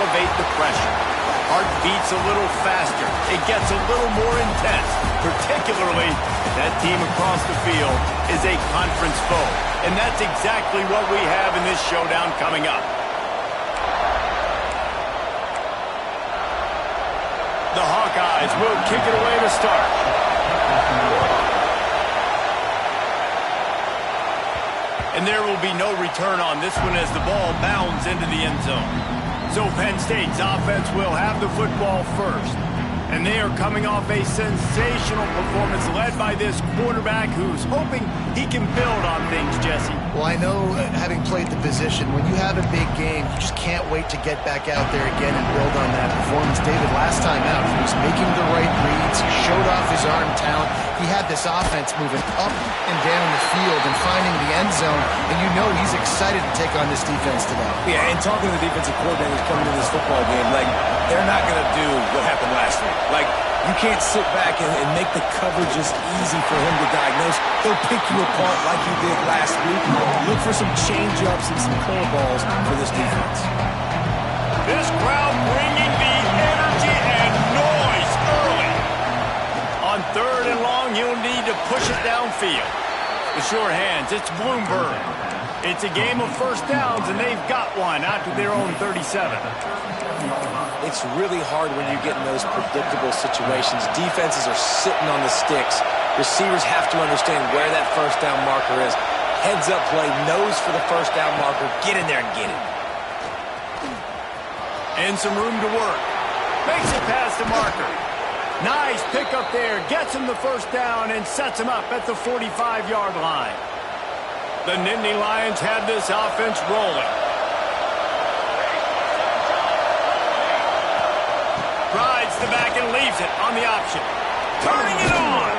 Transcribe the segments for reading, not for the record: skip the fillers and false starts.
elevate the pressure. Heart beats a little faster. It gets a little more intense. Particularly, that team across the field is a conference foe. And that's exactly what we have in this showdown coming up. The Hawkeyes will kick it away to start. And there will be no return on this one as the ball bounds into the end zone. So Penn State's offense will have the football first. And they are coming off a sensational performance led by this quarterback who's hoping he can build on things, Jesse. Well, I know, having played the position, when you have a big game, you just can't wait to get back out there again and build on that performance. David, last time out, he was making the right reads. He showed off his arm talent. He had this offense moving up and down the field and finding the end zone. And you know he's excited to take on this defense today. Yeah, and talking to the defensive coordinators coming into this football game, like, they're not going to do what happened last week. Like, you can't sit back and make the coverages easy for him to diagnose. He'll pick you apart like he did last week. Look for some change-ups and some curveballs for this defense. This crowd bringing the energy and noise early. On 3rd and long, he'll need to push it downfield. The sure hands, it's Bloomberg. It's a game of first downs, and they've got one out to their own 37. It's really hard when you get in those predictable situations. Defenses are sitting on the sticks. Receivers have to understand where that first down marker is. Heads up play, nose for the first down marker. Get in there and get it. And some room to work. Makes it past the marker. Nice pick up there. Gets him the first down and sets him up at the 45-yard line. The Nittany Lions have this offense rolling. Rides the back and leaves it on the option. Turning it on.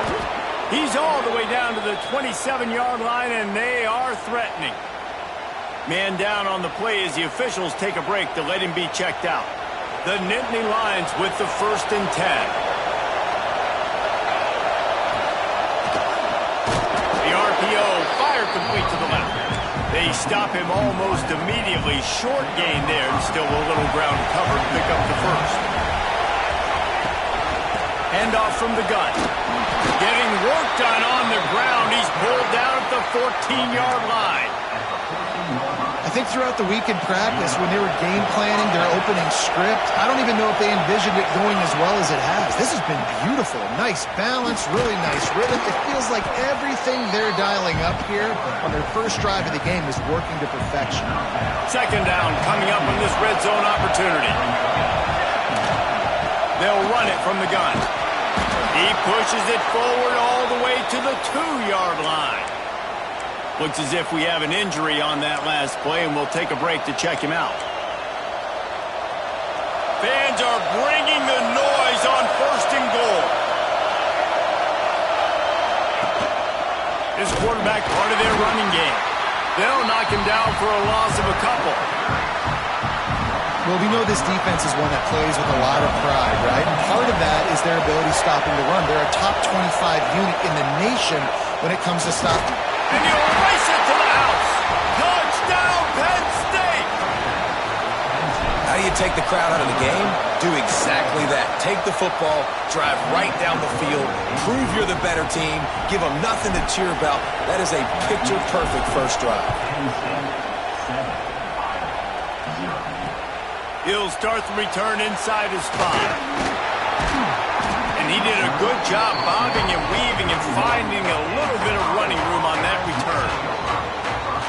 He's all the way down to the 27-yard line, and they are threatening. Man down on the play as the officials take a break to let him be checked out. The Nittany Lions with the 1st and 10. The RPO fired complete to the left. They stop him almost immediately. Short gain there, and still a little ground cover to pick up the first. Handoff from the gun. Getting work done on the ground. He's pulled down at the 14-yard line. I think throughout the week in practice, when they were game planning their opening script, I don't even know if they envisioned it going as well as it has. This has been beautiful. Nice balance, really nice rhythm. It feels like everything they're dialing up here on their first drive of the game is working to perfection. 2nd down coming up on this red zone opportunity. They'll run it from the gun. He pushes it forward all the way to the 2-yard line. Looks as if we have an injury on that last play, and we'll take a break to check him out. Fans are bringing the noise on 1st and goal. This quarterback part of their running game. They'll knock him down for a loss of a couple. Well, we know this defense is one that plays with a lot of pride, right? And part of that is their ability stopping the run. They're a top 25 unit in the nation when it comes to stopping. And he'll race it to the house. Touchdown, Penn State! How do you take the crowd out of the game? Do exactly that. Take the football, drive right down the field, prove you're the better team, give them nothing to cheer about. That is a picture-perfect first drive. He'll start the return inside his spot. And he did a good job bobbing and weaving and finding a little bit of running room on that return.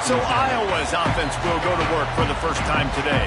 So Iowa's offense will go to work for the first time today.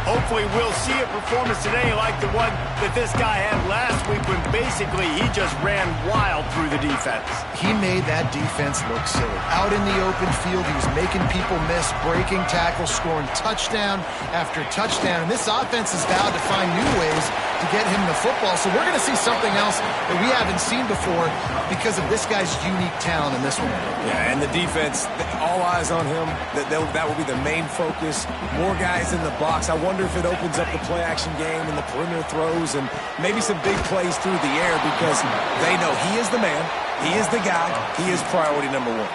Hopefully we'll see a performance today like the one that this guy had last week when basically he just ran wild through the defense. He made that defense look silly. Out in the open field, he was making people miss, breaking tackles, scoring touchdown after touchdown. And this offense has vowed to find new ways to get him the football. So we're going to see something else that we haven't seen before because of this guy's unique talent in this one. Yeah, and the defense, all eyes on him. That will be the main focus. More guys in the box. I wonder if it opens up the play-action game and the perimeter throws and maybe some big plays through the air because they know he is the man, he is the guy, he is priority number one.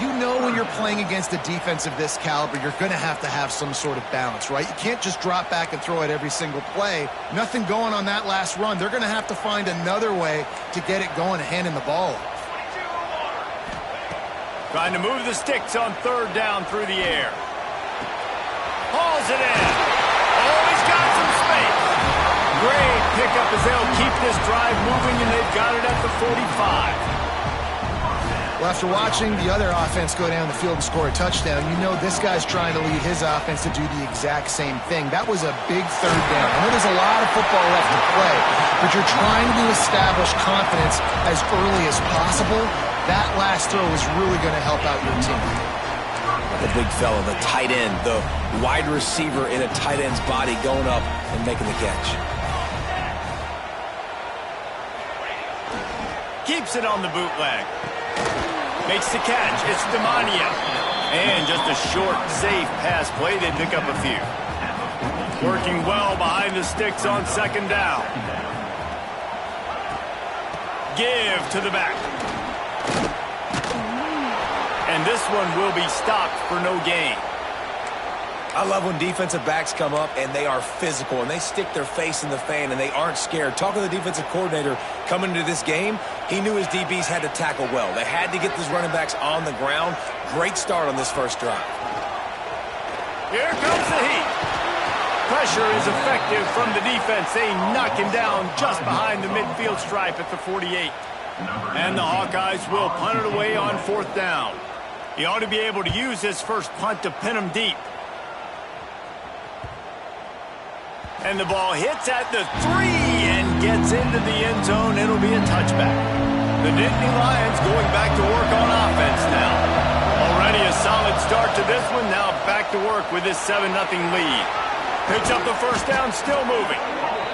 You know when you're playing against a defense of this caliber, you're going to have some sort of balance, right? You can't just drop back and throw it every single play. Nothing going on that last run. They're going to have to find another way to get it going and handing the ball off. Trying to move the sticks on third down through the air. Hauls it in. Oh, he's got some space. Great pickup as they'll keep this drive moving, and they've got it at the 45. Well, after watching the other offense go down the field and score a touchdown, you know this guy's trying to lead his offense to do the exact same thing. That was a big third down. I know there's a lot of football left to play, but you're trying to establish confidence as early as possible. That last throw is really going to help out your team. The big fella, the tight end, the wide receiver in a tight end's body going up and making the catch. Keeps it on the bootleg. Makes the catch. It's Demania. And just a short, safe pass play. They pick up a few. Working well behind the sticks on second down. Give to the back. And this one will be stopped for no gain. I love when defensive backs come up and they are physical and they stick their face in the fan and they aren't scared. Talking to the defensive coordinator coming into this game, he knew his DBs had to tackle well. They had to get these running backs on the ground. Great start on this first drive. Here comes the heat. Pressure is effective from the defense. They knock him down just behind the midfield stripe at the 48. And the Hawkeyes will punt it away on fourth down. He ought to be able to use his first punt to pin him deep. And the ball hits at the 3 and gets into the end zone. It'll be a touchback. The Nittany Lions going back to work on offense now. Already a solid start to this one. Now back to work with this 7-0 lead. Picks up the first down, still moving.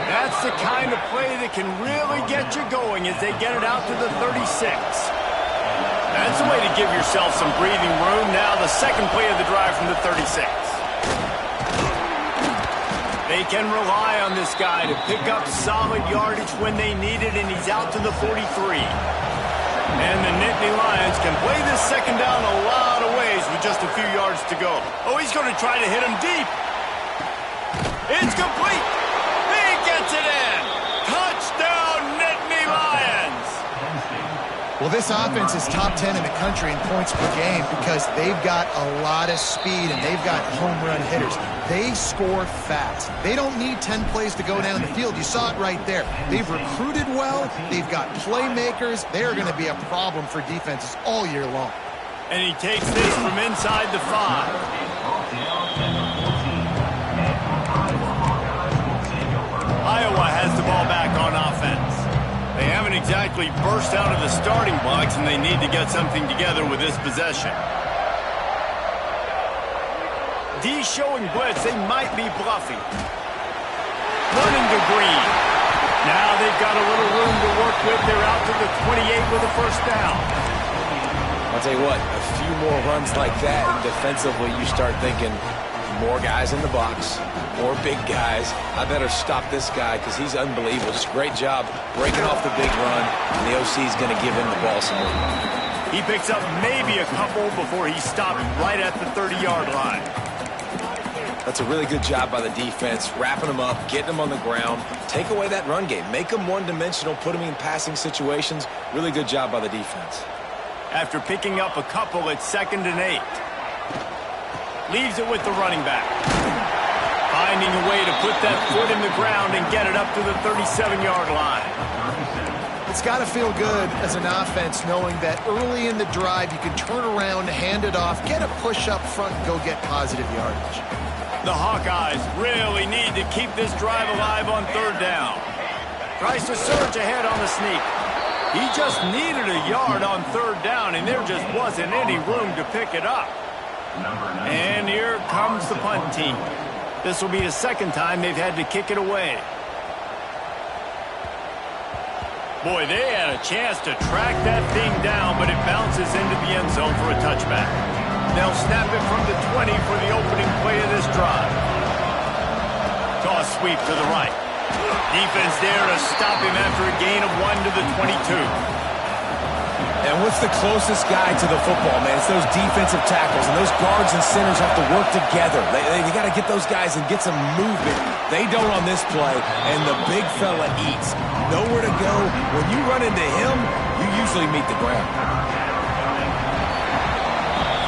That's the kind of play that can really get you going as they get it out to the 36. That's a way to give yourself some breathing room. Now the second play of the drive from the 36. They can rely on this guy to pick up solid yardage when they need it, and he's out to the 43. And the Nittany Lions can play this second down a lot of ways with just a few yards to go. Oh, he's going to try to hit him deep. It's complete. He gets it in. Touchdown, Nittany Lions. Well, this offense is top 10 in the country in points per game because they've got a lot of speed and they've got home run hitters. They score fast. They don't need 10 plays to go down the field. You saw it right there. They've recruited well. They've got playmakers. They are going to be a problem for defenses all year long. And he takes this from inside the 5. Iowa has the ball back on offense. They haven't exactly burst out of the starting blocks, and they need to get something together with this possession. D showing blitz. They might be bluffing. Running to Green. Now they've got a little room to work with. They're out to the 28 with a first down. I'll tell you what, a few more runs like that, and defensively you start thinking, more guys in the box, more big guys. I better stop this guy because he's unbelievable. Just a great job breaking off the big run, and the OC is going to give him the ball some more. He picks up maybe a couple before he's stopped right at the 30-yard line. That's a really good job by the defense, wrapping them up, getting them on the ground, take away that run game, make them one-dimensional, put them in passing situations. Really good job by the defense. After picking up a couple, it's 2nd and 8. Leaves it with the running back. Finding a way to put that foot in the ground and get it up to the 37-yard line. It's got to feel good as an offense knowing that early in the drive you can turn around, hand it off, get a push up front, and go get positive yardage. The Hawkeyes really need to keep this drive alive on third down. Tries to surge ahead on the sneak. He just needed a yard on third down, and there just wasn't any room to pick it up. And here comes the punt team. This will be the second time they've had to kick it away. Boy, they had a chance to track that thing down, but it bounces into the end zone for a touchback. They'll snap it from the 20 for the opening play of this drive. Toss sweep to the right. Defense there to stop him after a gain of 1 to the 22. And And what's the closest guy to the football, man? It's those defensive tackles, and those guards and centers have to work together. They got to get those guys and get some movement. They don't on this play, and the big fella eats. Nowhere to go. When you run into him, you usually meet the ground.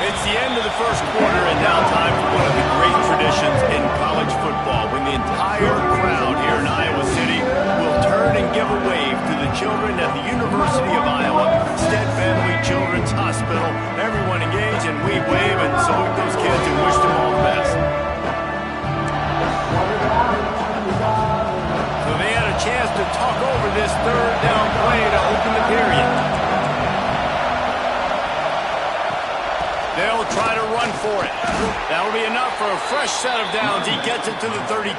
It's the end of the first quarter, and now time for one of the great traditions in college football, when the entire crowd here in Iowa City will turn and give a wave to the children at the University of Iowa Stead Family Children's Hospital. Everyone engage, and we wave and salute those kids and wish them all the best. So they had a chance to talk over this third down play to open the period. They'll try to run for it. That'll be enough for a fresh set of downs. He gets it to the 32.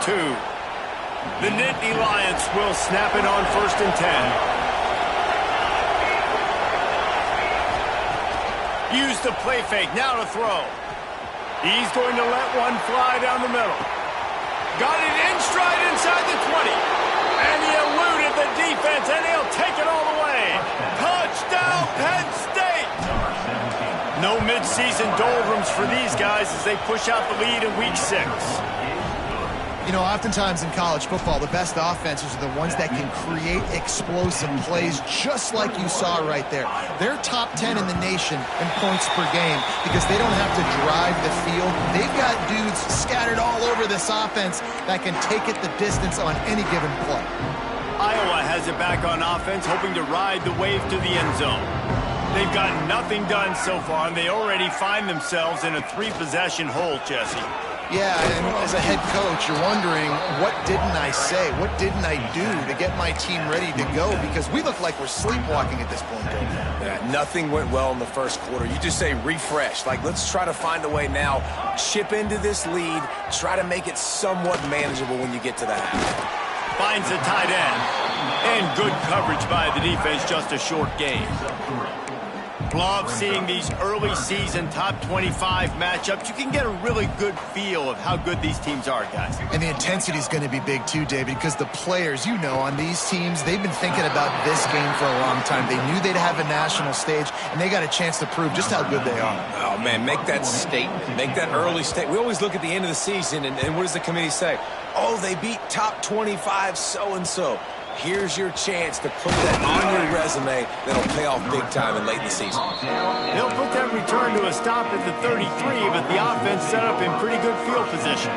The Nittany Lions will snap it on 1st and 10. Use the play fake. Now to throw. He's going to let one fly down the middle. Got it in stride inside the 20. And he eluded the defense, and he'll take it all the way. Touchdown, Penn State! No mid-season doldrums for these guys as they push out the lead in Week 6. You know, oftentimes in college football, the best offenses are the ones that can create explosive plays just like you saw right there. They're top 10 in the nation in points per game because they don't have to drive the field. They've got dudes scattered all over this offense that can take it the distance on any given play. Iowa has it back on offense, hoping to ride the wave to the end zone. They've got nothing done so far, and they already find themselves in a 3-possession hole, Jesse. Yeah, and as a head coach, you're wondering, what didn't I say? What didn't I do to get my team ready to go? Because we look like we're sleepwalking at this point. Yeah, nothing went well in the first quarter. You just say refresh. Like, let's try to find a way now. Chip into this lead. Try to make it somewhat manageable when you get to the half. Finds the tight end. And good coverage by the defense, just a short gain. Love seeing these early season top 25 matchups. You can get a really good feel of how good these teams are, guys. And the intensity is going to be big too, David, because the players, you know, on these teams, they've been thinking about this game for a long time. They knew they'd have a national stage, and they got a chance to prove just how good they are. Oh, man, make that statement. Make that early statement. We always look at the end of the season, and what does the committee say? Oh, they beat top 25 so-and-so. Here's your chance to put that on your resume that'll pay off big time and late in the season. They'll put that return to a stop at the 33, but the offense set up in pretty good field position.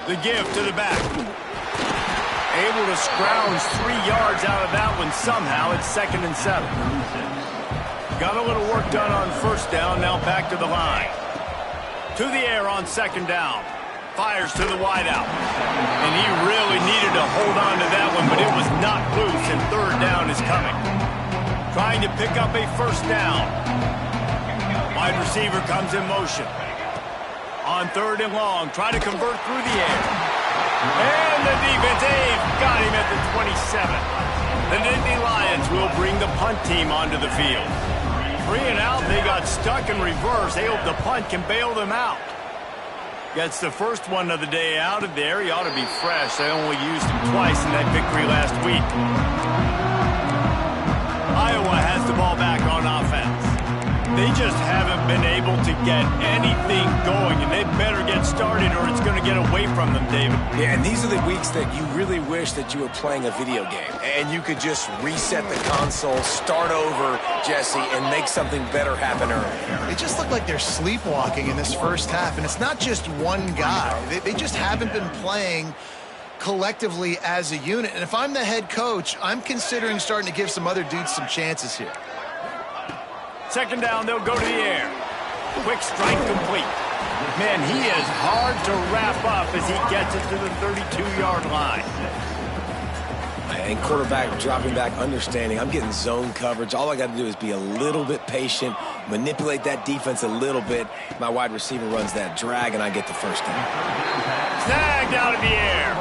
The give to the back. Able to scrounge 3 yards out of that one somehow. It's 2nd and 7. Got a little work done on 1st down. Now back to the line. To the air on 2nd down. Fires to the wideout. And he really needed to hold on to that one, but it was not loose, and 3rd down is coming. Trying to pick up a 1st down. Wide receiver comes in motion. On 3rd and long, try to convert through the air. And the defense, got him at the 27. The Nittany Lions will bring the punt team onto the field. 3 and out, they got stuck in reverse. They hope the punt can bail them out. Gets the first one of the day out of there. He ought to be fresh. They only used him twice in that victory last week. Iowa has the ball back on offense. They just haven't been able to get anything going, and they better get started or it's going to get away from them, David. Yeah, and these are the weeks that you really wish that you were playing a video game and you could just reset the console, start over, Jesse, and make something better happen early. They just look like they're sleepwalking in this first half, and it's not just one guy. They just haven't been playing collectively as a unit. And if I'm the head coach, I'm considering starting to give some other dudes some chances here. 2nd down, they'll go to the air. Quick strike complete. Man, he is hard to wrap up as he gets it to the 32-yard line. And quarterback dropping back, understanding I'm getting zone coverage. All I got to do is be a little bit patient, manipulate that defense a little bit. My wide receiver runs that drag, and I get the 1st down. Snagged out of the air.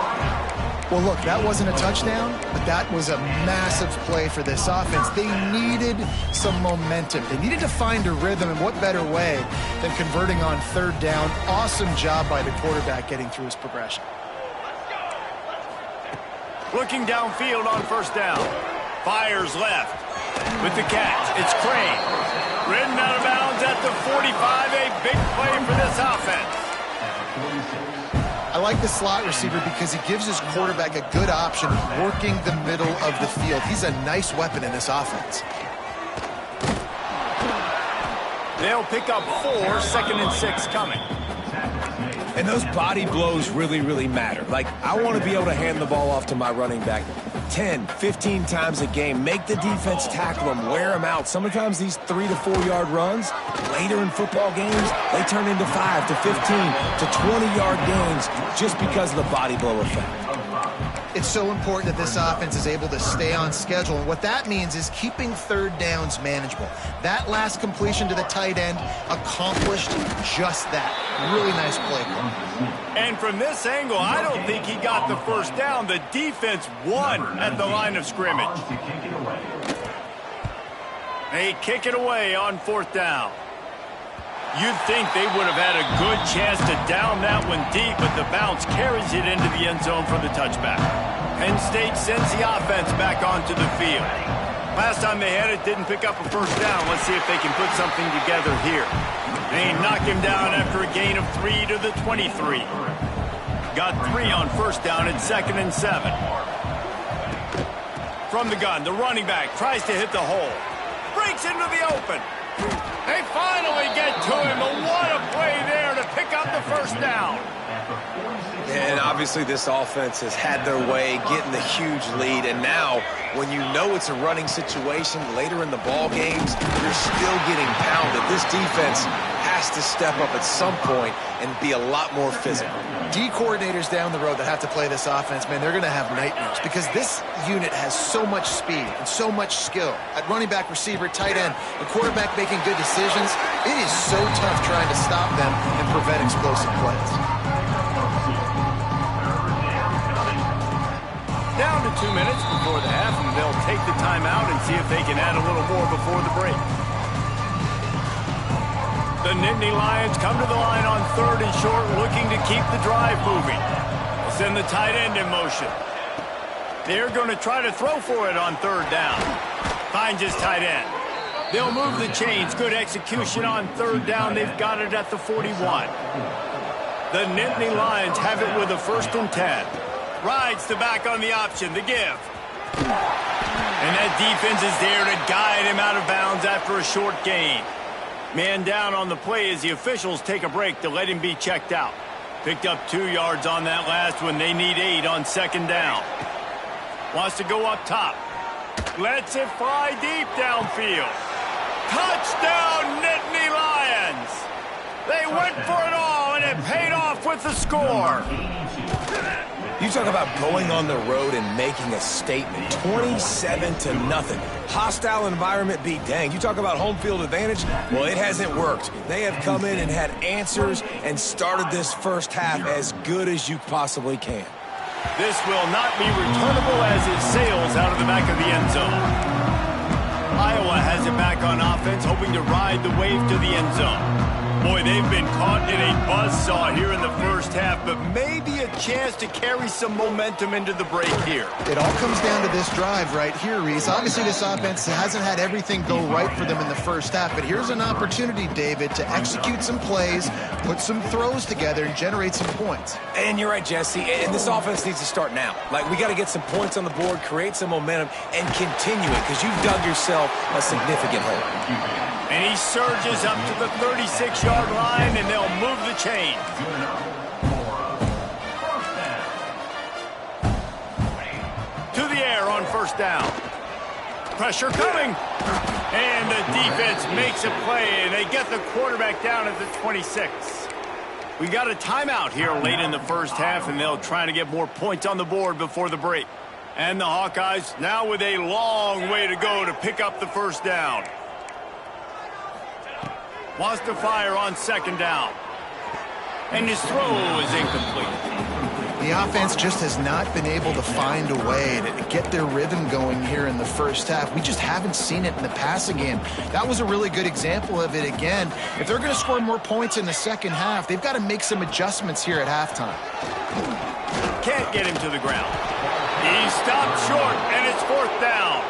Well, look, that wasn't a touchdown, but that was a massive play for this offense. They needed some momentum. They needed to find a rhythm, and what better way than converting on 3rd down. Awesome job by the quarterback getting through his progression. Looking downfield on 1st down. Fires left. With the catch, it's Crane. Ridden out of bounds at the 45. A big play for this offense. I like the slot receiver because he gives his quarterback a good option working the middle of the field. He's a nice weapon in this offense. They'll pick up 4, 2nd and 6 coming. And those body blows really, really matter. Like, I want to be able to hand the ball off to my running back 10, 15 times a game. Make the defense tackle them, wear them out. Sometimes these 3 to 4 yard runs, later in football games, they turn into 5 to 15 to 20-yard gains just because of the body blow effect. It's so important that this offense is able to stay on schedule, and what that means is keeping third downs manageable. That last completion to the tight end accomplished just that. Really nice play call. And from this angle, I don't think he got the first down. The defense won at the line of scrimmage. They kick it away on 4th down. You'd think they would have had a good chance to down that one deep, but the bounce carries it into the end zone for the touchback. Penn State sends the offense back onto the field. Last time they had it, didn't pick up a first down. Let's see if they can put something together here. They knock him down after a gain of 3 to the 23. Got 3 on 1st down and 2nd and 7. From the gun, the running back tries to hit the hole. Breaks into the open. They finally get to him, but what a play there to pick up the first down. And obviously this offense has had their way, getting the huge lead. And now, when you know it's a running situation later in the ball games, you're still getting pounded. This defense has to step up at some point and be a lot more physical. D coordinators down the road that have to play this offense, man, they're going to have nightmares because this unit has so much speed and so much skill. At running back, receiver, tight end, the quarterback making good decisions, it is so tough trying to stop them and prevent explosive plays. Down to 2 minutes before the half, and they'll take the timeout and see if they can add a little more before the break. The Nittany Lions come to the line on 3rd and short, looking to keep the drive moving. They'll send the tight end in motion. They're going to try to throw for it on 3rd down. Finds his tight end. They'll move the chains. Good execution on 3rd down. They've got it at the 41. The Nittany Lions have it with a 1st and 10. Rides the back on the option, the give. And that defense is there to guide him out of bounds after a short gain. Man down on the play as the officials take a break to let him be checked out. Picked up 2 yards on that last one. They need 8 on 2nd down. Wants to go up top. Lets it fly deep downfield. Touchdown, Nittany Lions! They went for it all, and it paid off with the score. You talk about going on the road and making a statement. 27-0. Hostile environment be dang. You talk about home field advantage. Well, it hasn't worked. They have come in and had answers and started this first half as good as you possibly can. This will not be returnable as it sails out of the back of the end zone. Iowa has it back on offense, hoping to ride the wave to the end zone. Boy, they've been caught in a buzzsaw here in the first half, but maybe a chance to carry some momentum into the break here. It all comes down to this drive right here, Reese. Obviously, this offense hasn't had everything go right for them in the first half, but here's an opportunity, David, to execute some plays, put some throws together, and generate some points. And you're right, Jesse, and this offense needs to start now. Like, we got to get some points on the board, create some momentum, and continue it, because you've dug yourself a significant hole. And he surges up to the 36-yard line, and they'll move the chain. To the air on 1st down. Pressure coming. And the defense makes a play, and they get the quarterback down at the 26. We got a timeout here late in the first half, and they'll try to get more points on the board before the break. And the Hawkeyes now with a long way to go to pick up the first down. Wants to fire on 2nd down. And his throw is incomplete. The offense just has not been able to find a way to get their rhythm going here in the first half. We just haven't seen it in the passing game. That was a really good example of it again. If they're going to score more points in the second half, they've got to make some adjustments here at halftime. Can't get him to the ground. He stopped short, and it's 4th down.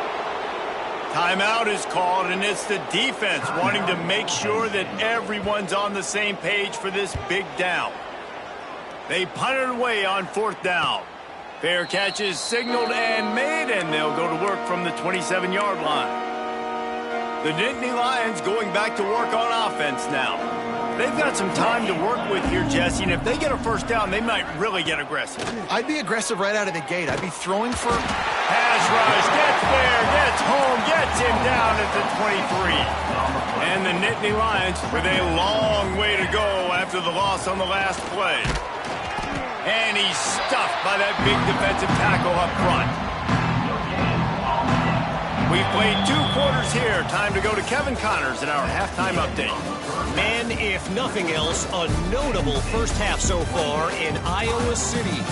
Timeout is called, and it's the defense wanting to make sure that everyone's on the same page for this big down. They punted away on 4th down. Fair catch is signaled and made, and they'll go to work from the 27-yard line. The Nittany Lions going back to work on offense now. They've got some time to work with here, Jesse, and if they get a first down, they might really get aggressive. I'd be aggressive right out of the gate. I'd be throwing for... Pass rush, gets there, gets home, gets him down at the 23. And the Nittany Lions with a long way to go after the loss on the last play. And he's stuffed by that big defensive tackle up front. We've played 2 quarters here. Time to go to Kevin Connors in our halftime update. And if nothing else, a notable first half so far in Iowa City.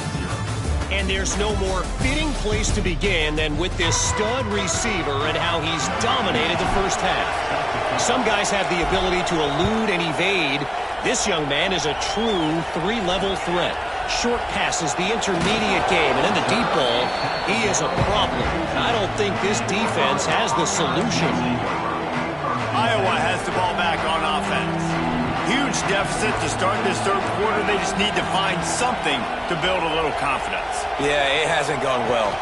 And there's no more fitting place to begin than with this stud receiver and how he's dominated the first half. Some guys have the ability to elude and evade. This young man is a true 3-level threat. Short passes, the intermediate game, and in the deep ball, he is a problem. I don't think this defense has the solution. Iowa has the ball back on offense. Huge deficit to start this 3rd quarter. They just need to find something to build a little confidence. Yeah, it hasn't gone well.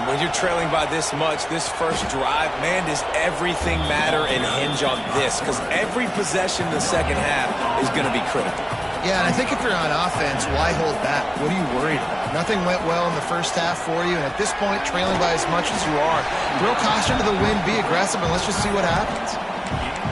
When you're trailing by this much, this first drive, man, does everything matter and hinge on this? Because every possession in the second half is going to be critical. Yeah, and I think if you're on offense, why hold back? What are you worried about? Nothing went well in the first half for you, and at this point, trailing by as much as you are, throw caution to the wind, be aggressive, and let's just see what happens.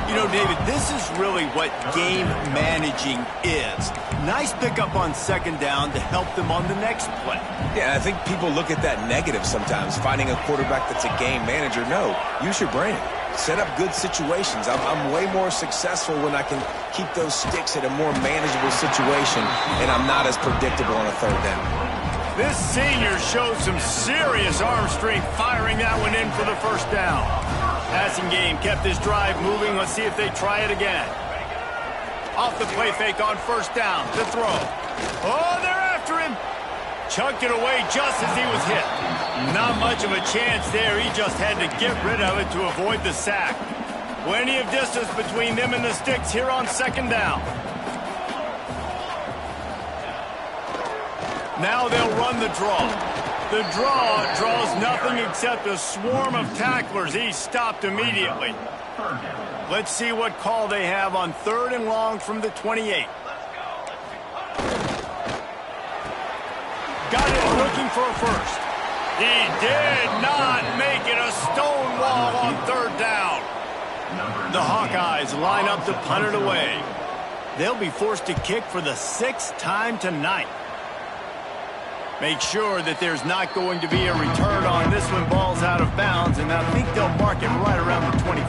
You know, David, this is really what game managing is. Nice pickup on 2nd down to help them on the next play. Yeah, I think people look at that negative sometimes, finding a quarterback that's a game manager. No, use your brain. Set up good situations. I'm way more successful when I can keep those sticks at a more manageable situation, and I'm not as predictable on a 3rd down. This senior showed some serious arm strength firing that one in for the first down. Passing game kept this drive moving. Let's see if they try it again. Off the play fake on 1st down to throw. Oh, they're after him. Chucked it away just as he was hit. Not much of a chance there. He just had to get rid of it to avoid the sack. Plenty of distance between them and the sticks here on 2nd down. Now they'll run the draw. The draw draws nothing except a swarm of tacklers. He's stopped immediately. Let's see what call they have on 3rd and long from the 28. Got it looking for a first. He did not make it. A stone wall on 3rd down. The Hawkeyes line up to punt it away. They'll be forced to kick for the 6th time tonight. Make sure that there's not going to be a return on this one. Ball's out of bounds, and I think they'll mark it right around the 25.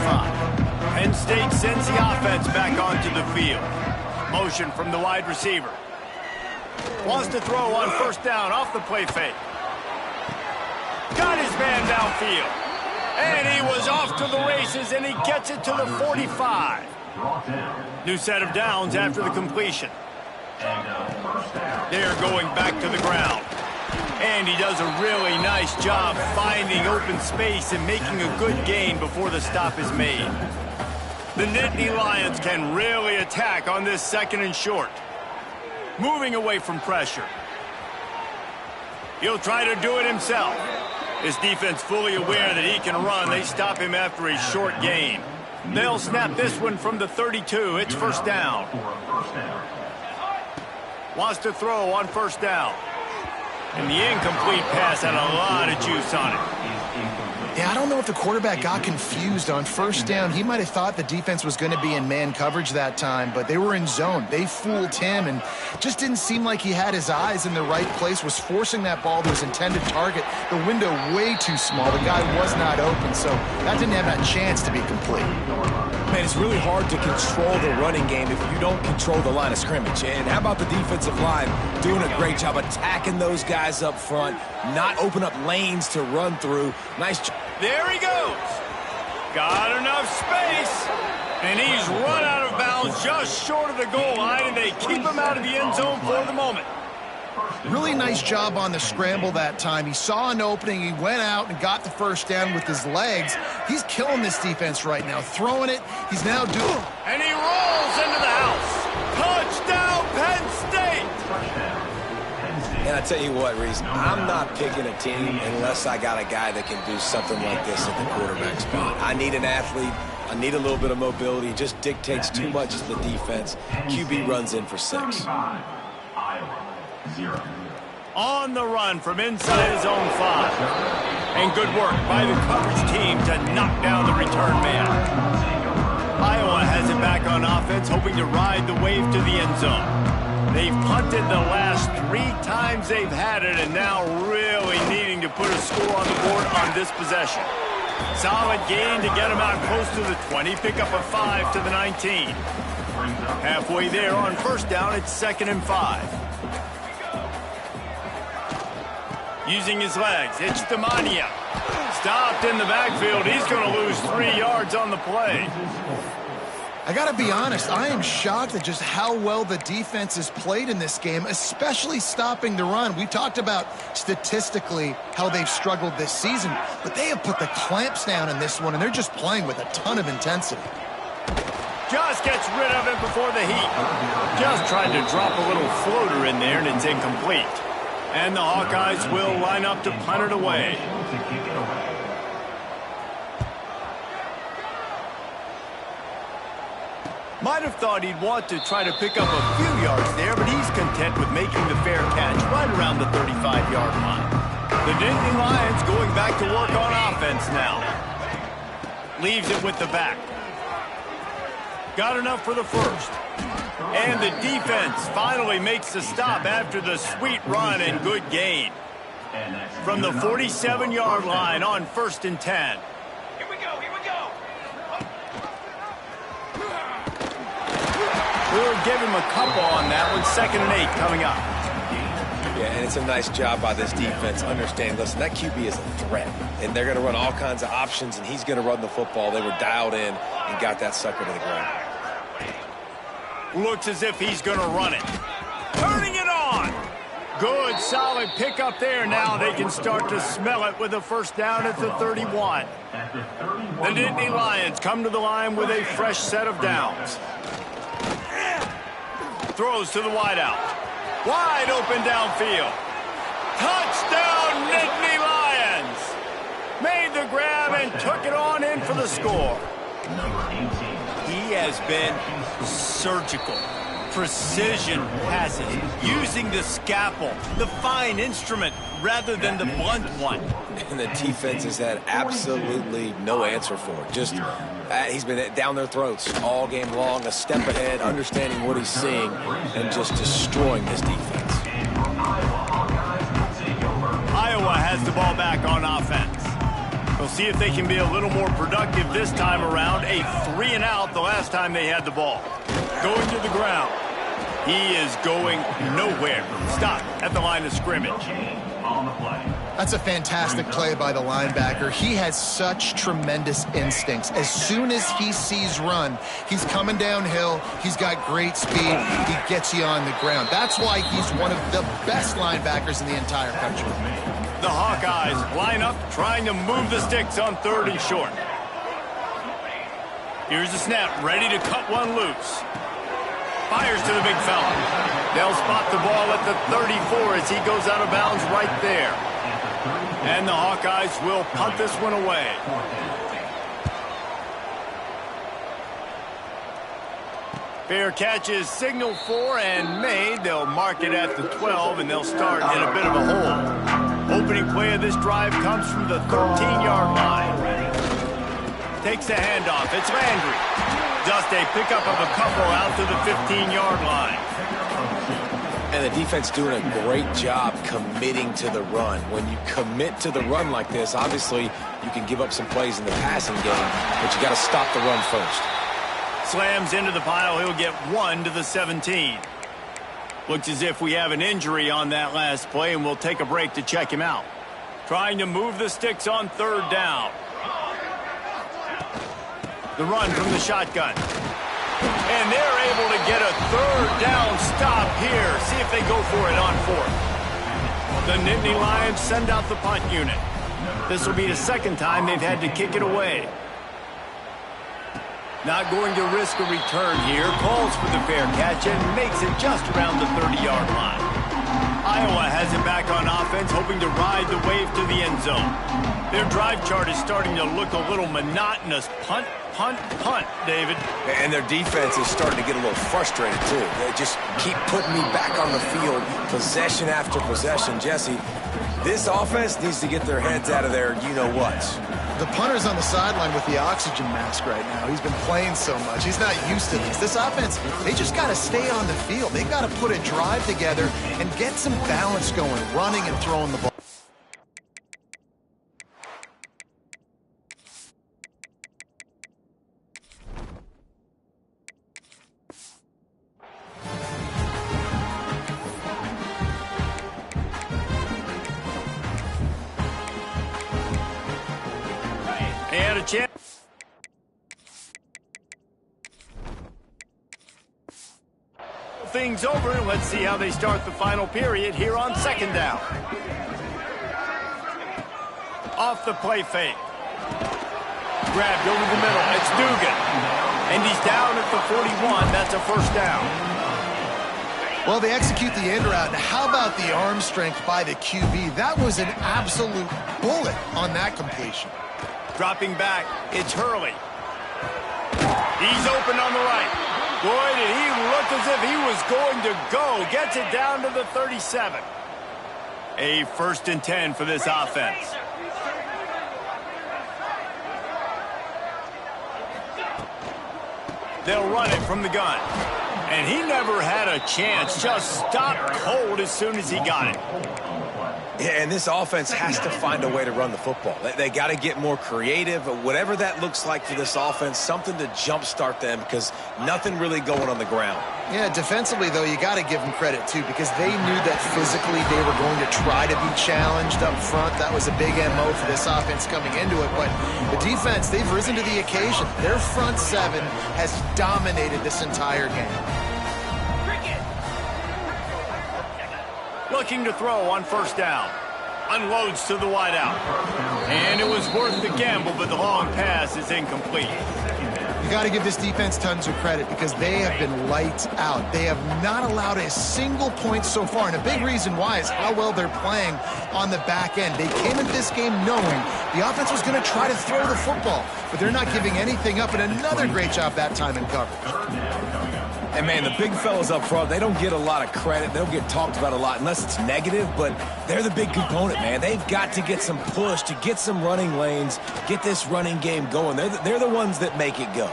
Penn State sends the offense back onto the field. Motion from the wide receiver. Wants to throw on 1st down off the play fake. Got his man downfield. And he was off to the races, and he gets it to the 45. New set of downs after the completion. They're going back to the ground. And he does a really nice job finding open space and making a good gain before the stop is made. The Nittany Lions can really attack on this 2nd and short. Moving away from pressure. He'll try to do it himself. His defense fully aware that he can run. They stop him after a short gain. They'll snap this one from the 32. It's 1st down. Wants to throw on 1st down. And the incomplete pass had a lot of juice on it. Yeah, I don't know if the quarterback got confused on 1st down. He might have thought the defense was going to be in man coverage that time, but they were in zone. They fooled him and just didn't seem like he had his eyes in the right place, was forcing that ball to his intended target. The window way too small. The guy was not open, so that didn't have that chance to be complete. Man, it's really hard to control the running game if you don't control the line of scrimmage. And how about the defensive line doing a great job attacking those guys up front, not open up lanes to run through. Nice job. There he goes. Got enough space. And he's run out of bounds just short of the goal line, and they keep him out of the end zone for the moment. Really nice job on the scramble that time. He saw an opening, he went out and got the first down with his legs. He's killing this defense right now, throwing it. He's now doing... And he rolls into the house. Touchdown, Penn State! And I tell you what, Reese, I'm not picking a team unless I got a guy that can do something like this at the quarterback spot. I need an athlete. I need a little bit of mobility. It just dictates too much to the defense. QB runs in for 6. On the run from inside his own 5. And good work by the coverage team to knock down the return man. Iowa has it back on offense, hoping to ride the wave to the end zone. They've punted the last 3 times they've had it, and now really needing to put a score on the board on this possession. Solid gain to get them out close to the 20. Pick up a 5 to the 19. Halfway there on first down, it's 2nd and 5. Using his legs, it's Demania. Stopped in the backfield. He's going to lose 3 yards on the play. I got to be honest, I am shocked at just how well the defense has played in this game, especially stopping the run. We talked about statistically how they've struggled this season, but they have put the clamps down in this one, and they're just playing with a ton of intensity. Just gets rid of it before the heat. Just tried to drop a little floater in there, and it's incomplete. And the Hawkeyes will line up to punt it away. Might have thought he'd want to try to pick up a few yards there, but he's content with making the fair catch right around the 35-yard line. The Nittany Lions going back to work on offense now. Leaves it with the back. Got enough for the first. And the defense finally makes the stop after the sweet run and good gain. From the 47-yard line on 1st and 10. Here we go, here we go. We'll give him a couple on that one. 2nd and 8 coming up. Yeah, and it's a nice job by this defense. Understand, listen, that QB is a threat. And they're going to run all kinds of options, and he's going to run the football. They were dialed in and got that sucker to the ground. Looks as if he's going to run it. Turning it on. Good, solid pickup there. Now they can start to smell it with a first down at the 31. The Nittany Lions come to the line with a fresh set of downs. Throws to the wideout. Wide open downfield. Touchdown, Nittany Lions! Made the grab and took it on in for the score. He has been surgical. Precision passes, using the scalpel, the fine instrument, rather than the blunt one. And the defense has had absolutely no answer for it. Just, he's been down their throats all game long, a step ahead, understanding what he's seeing, and just destroying this defense. Iowa has the ball back on offense. We'll see if they can be a little more productive this time around. A 3-and-out the last time they had the ball. Going to the ground. He is going nowhere. Stop at the line of scrimmage. That's a fantastic play by the linebacker. He has such tremendous instincts. As soon as he sees run, he's coming downhill. He's got great speed. He gets you on the ground. That's why he's one of the best linebackers in the entire country. The Hawkeyes line up, trying to move the sticks on 3rd and short. Here's the snap, ready to cut one loose. Fires to the big fella. They'll spot the ball at the 34 as he goes out of bounds right there. And the Hawkeyes will punt this one away. Fair catch is signaled for and made. They'll mark it at the 12, and they'll start in a bit of a hole. Opening play of this drive comes from the 13-yard line. Takes the handoff. It's Landry. Just a pickup of a couple out to the 15-yard line. And the defense doing a great job committing to the run. When you commit to the run like this, obviously you can give up some plays in the passing game, but you got to stop the run first. Slams into the pile. He'll get 1 to the 17. Looks as if we have an injury on that last play, and we'll take a break to check him out. Trying to move the sticks on 3rd down. The run from the shotgun. And they're able to get a third down stop here. See if they go for it on fourth. The Nittany Lions send out the punt unit. This will be the second time they've had to kick it away. Not going to risk a return here. Calls for the fair catch and makes it just around the 30-yard line. Iowa has it back on offense, hoping to ride the wave to the end zone. Their drive chart is starting to look a little monotonous. Punt, punt, punt, David. And their defense is starting to get a little frustrated, too. They just keep putting me back on the field, possession after possession. Jesse, this offense needs to get their heads out of their you-know-whats. The punter's on the sideline with the oxygen mask right now. He's been playing so much. He's not used to this. This offense, they just got to stay on the field. They got to put a drive together and get some balance going, running and throwing the ball. They had a chance. Things over, and let's see how they start the final period here on second down. Off the play fake. Grabbed over the middle. It's Dugan. And he's down at the 41. That's a first down. Well, they execute the end route. Now, how about the arm strength by the QB? That was an absolute bullet on that completion. Dropping back, it's Hurley. He's open on the right. Boy, did he look as if he was going to go. Gets it down to the 37. A 1st and 10 for this offense. They'll run it from the gun. And he never had a chance. Just stopped cold as soon as he got it. Yeah, and this offense has to find a way to run the football. They got to get more creative, whatever that looks like for this offense, something to jumpstart them because nothing really going on the ground. Yeah, defensively, though, you got to give them credit, too, because they knew that physically they were going to try to be challenged up front. That was a big MO for this offense coming into it. But the defense, they've risen to the occasion. Their front seven has dominated this entire game. Looking to throw on first down. Unloads to the wideout. And it was worth the gamble, but the long pass is incomplete. You got to give this defense tons of credit because they have been lights out. They have not allowed a single point so far, and a big reason why is how well they're playing on the back end. They came into this game knowing the offense was going to try to throw the football, but they're not giving anything up, and another great job that time in coverage. And, man, the big fellas up front, they don't get a lot of credit. They don't get talked about a lot unless it's negative, but they're the big component, man. They've got to get some push to get some running lanes, get this running game going. They're the ones that make it go.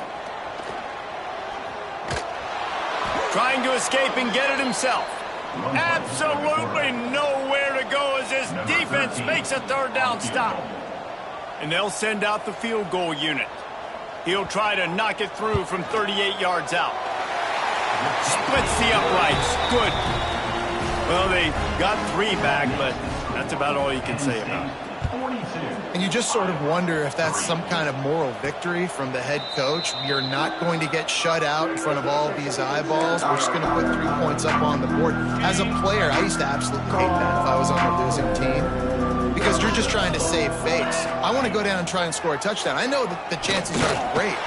Trying to escape and get it himself. Absolutely nowhere to go as this defense makes a third down stop. And they'll send out the field goal unit. He'll try to knock it through from 38 yards out. Splits the uprights. Good. Well, they got 3 back, but that's about all you can say about it. And you just sort of wonder if that's some kind of moral victory from the head coach. You're not going to get shut out in front of all these eyeballs. We're just going to put 3 points up on the board. As a player, I used to absolutely hate that if I was on a losing team because you're just trying to save face. I want to go down and try and score a touchdown. I know that the chances are great,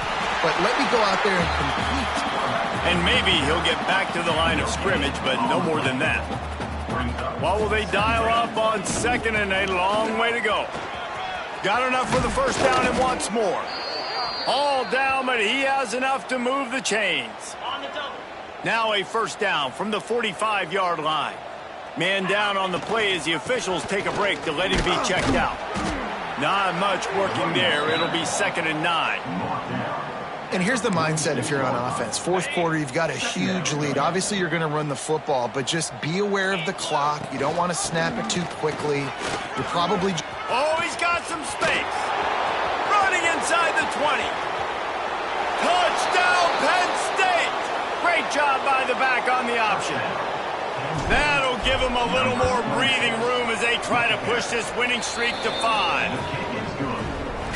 but let me go out there and compete. And maybe he'll get back to the line of scrimmage, but no more than that. What will they dial up on second and a long way to go? Got enough for the first down and wants more. All down, but he has enough to move the chains. Now a first down from the 45-yard line. Man down on the play as the officials take a break to let him be checked out. Not much working there. It'll be 2nd and 9. And here's the mindset if you're on offense. 4th quarter, you've got a huge lead. Obviously, you're going to run the football, but just be aware of the clock. You don't want to snap it too quickly. You're probably... Oh, he's got some space. Running inside the 20. Touchdown, Penn State. Great job by the back on the option. That'll give them a little more breathing room as they try to push this winning streak to 5.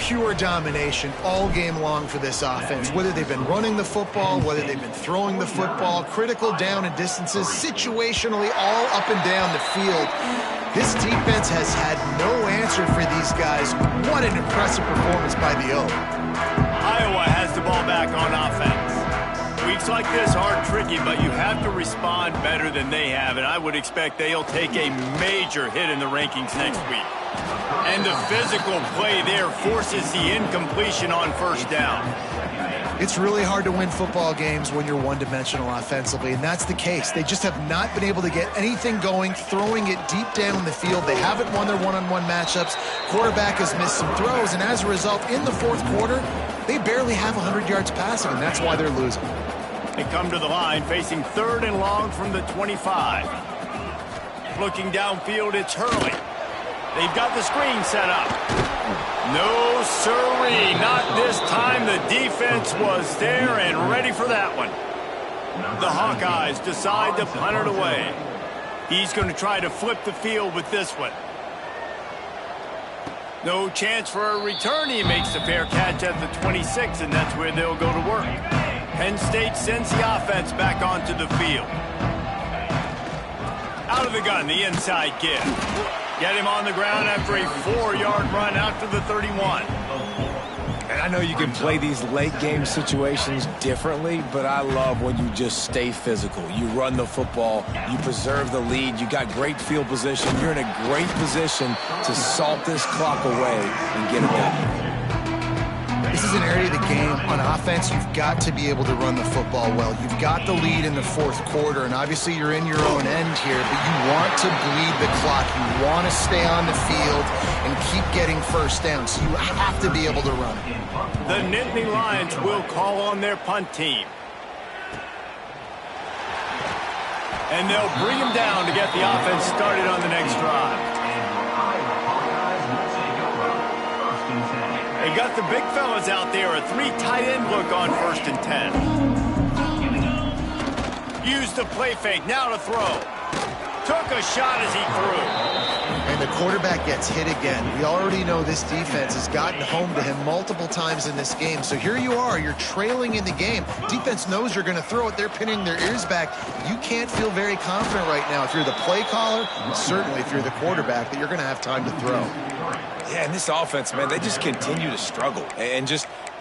pure domination all game long for this offense. Whether they've been running the football, whether they've been throwing the football, critical down and distances, situationally all up and down the field. This defense has had no answer for these guys. What an impressive performance by the O. Iowa has the ball back on offense. Weeks like this are tricky, but you have to respond better than they have, and I would expect they'll take a major hit in the rankings next week. And the physical play there forces the incompletion on first down. It's really hard to win football games when you're one-dimensional offensively, and that's the case. They just have not been able to get anything going, throwing it deep down the field. They haven't won their one-on-one matchups. Quarterback has missed some throws, and as a result, in the fourth quarter, they barely have 100 yards passing, and that's why they're losing. They come to the line facing 3rd and long from the 25. Looking downfield, it's Hurley. They've got the screen set up. No, sirree, not this time. The defense was there and ready for that one. The Hawkeyes decide to punt it away. He's going to try to flip the field with this one. No chance for a return. He makes the fair catch at the 26, and that's where they'll go to work. Penn State sends the offense back onto the field. Out of the gun, the inside give. Get him on the ground after a 4-yard run out to the 31. And I know you can play these late game situations differently, but I love when you just stay physical. You run the football, you preserve the lead, you got great field position. You're in a great position to salt this clock away and get it done. This is an area of the game on offense you've got to be able to run the football well. You've got the lead in the fourth quarter, and obviously you're in your own end here, but you want to bleed the clock. You want to stay on the field and keep getting first down, so you have to be able to run. The Nittany Lions will call on their punt team. And they'll bring him down to get the offense started on the next drive. They got the big fellas out there, a 3 tight end look on 1st and 10. Use the play fake, now to throw. Took a shot as he threw. And the quarterback gets hit again. We already know this defense has gotten home to him multiple times in this game. So here you are, you're trailing in the game. Defense knows you're going to throw it. They're pinning their ears back. You can't feel very confident right now if you're the play caller, and certainly if you're the quarterback, that you're going to have time to throw. Yeah, and this offense, man, they just continue to struggle. And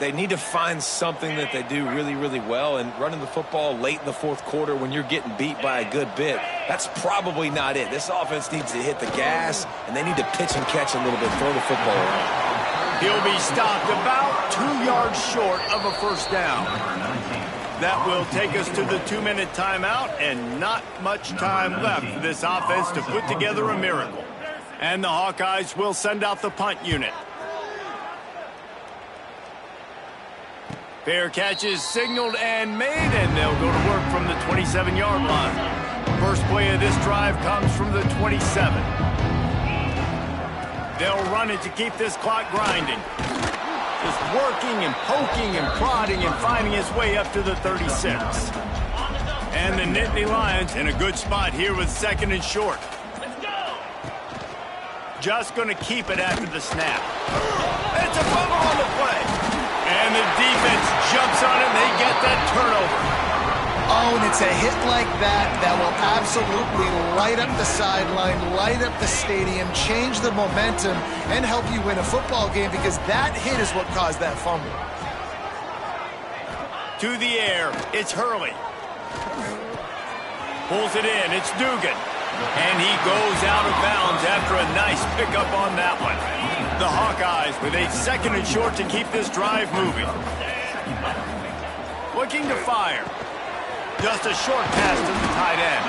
they need to find something that they do really, really well. And running the football late in the fourth quarter when you're getting beat by a good bit, that's probably not it. This offense needs to hit the gas, and they need to pitch and catch a little bit, throw the football around. He'll be stopped about 2 yards short of a first down. That will take us to the 2-minute timeout, and not much time left for this offense to put together a miracle. And the Hawkeyes will send out the punt unit. Fair catch is signaled and made, and they'll go to work from the 27-yard line. First play of this drive comes from the 27. They'll run it to keep this clock grinding. Just working and poking and prodding and finding his way up to the 36. And the Nittany Lions in a good spot here with 2nd and short. Just going to keep it after the snap. It's a fumble on the play. And the defense jumps on it, and they get that turnover. Oh, and it's a hit like that that will absolutely light up the sideline, light up the stadium, change the momentum, and help you win a football game, because that hit is what caused that fumble. To the air, it's Hurley. Pulls it in, it's Dugan. And he goes out of bounds after a nice pickup on that one. The Hawkeyes with a 2nd and short to keep this drive moving. Looking to fire. Just a short pass to the tight end.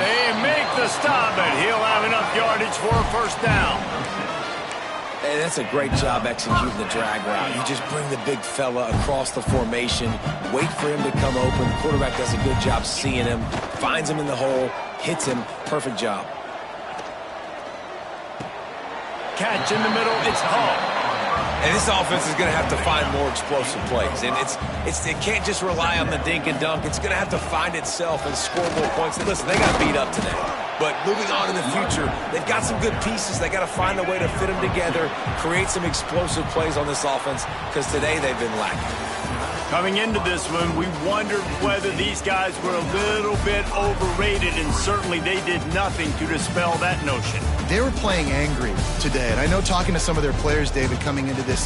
They make the stop, and he'll have enough yardage for a first down. Hey, that's a great job executing the drag route. You just bring the big fella across the formation, wait for him to come open. The quarterback does a good job seeing him, finds him in the hole, hits him. Perfect job. Catch in the middle, it's Hall. And this offense is going to have to find more explosive plays. And it can't just rely on the dink and dunk. It's going to have to find itself and score more points. And listen, they got beat up today. But moving on in the future, they've got some good pieces. They got to find a way to fit them together, create some explosive plays on this offense, because today they've been lacking. Coming into this one, we wondered whether these guys were a little bit overrated, and certainly they did nothing to dispel that notion. They were playing angry today, and I know talking to some of their players, David, coming into this